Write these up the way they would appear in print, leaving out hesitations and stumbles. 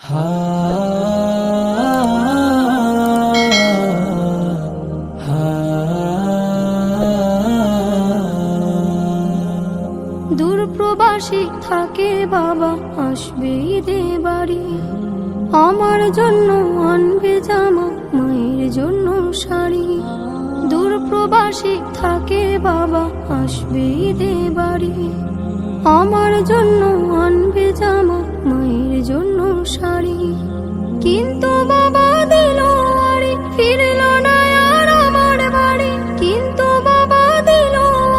হা হা দূর প্রবাসী থাকে বাবা, আসবে ঈদে বাড়ি। আমার জন্য আনবে জামা, মায়ের জন্য শাড়ি। দূর প্রবাসী থাকে বাবা, আসবে ঈদে বাড়ি। আমার জন্য আনবে জামা, মায়ের জন্য শাড়ি। কিন্তু বাবা দিল আড়ি, ফিরল না আর আমার বাড়ি। কিন্তু বাবা দিল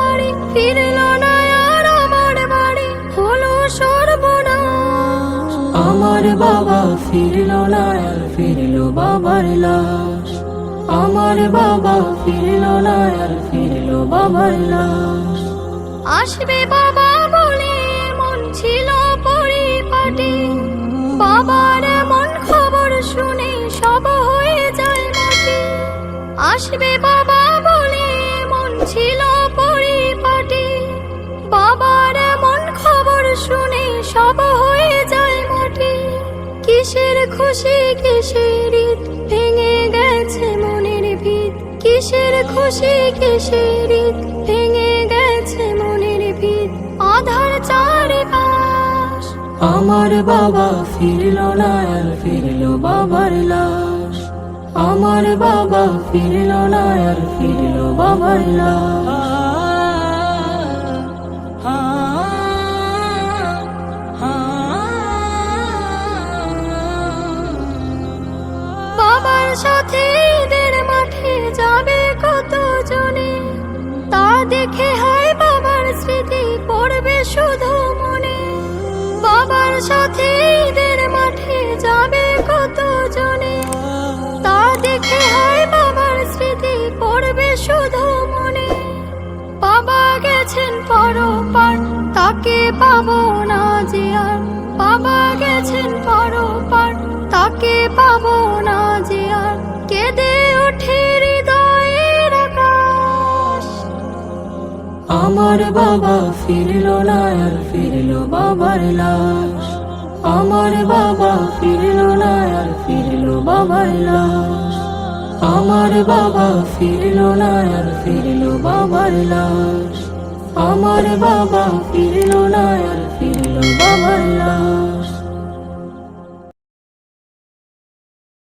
আড়ি, ফিরল না আর আমার বাড়ি। হলো সর্বনাশ। আমার বাবা ফিরল না আর ফিরল বাবার লাশ। আমার বাবা ফিরল না আর ফিরল বাবার লাশ। আসবে বাবা বলে মন ছিল পরিপাটি। বাবার এমন খবর শুনে সব হয়ে যায় মাটি। আসবে বাবা বলে মন ছিল পরিপাটি। বাবার এমন খবর শুনে সব হয়ে যায় মাটি। কিসের খুশি কিসের ঈদ, ভেঙে গেছে মনের ভিত। কিসের খুশি কিসের ঈদ, ভেঙে গেছে মনের ভিত। আধার চারিপাশ। আমার বাবা ফিরল না আর ফিরল বাবার লাশ। আমার বাবা ফিরল না আর ফিরল বাবার লাশ। বাবার সাথে ঈদের মাঠে যাবে কত জনে। তা দেখে হয় বাবার স্মৃতি পড়বে শুধু মনে। বাবার সাথে ঈদের মাঠে যাবে কত জনে। তা দেখে হয় বাবার স্মৃতি পড়বে শুধু মনে। বাবা গেছেন পরপার, তাকে পাবো না যে আর। বাবা গেছেন পরপার, তাকে পাবো না যে আর। কেঁদে ওঠে হৃদয়ের আকাশ। আমার বাবা ফিরল না আর ফিরল বাবার লাশ। আমার বাবা ফিরল না আর ফিরল বাবার লাশ। আমার বাবা ফিরল না আর ফিরল বাবার লাশ। আমার বাবা ফিরল না আর ফিরল বাবার লাশ।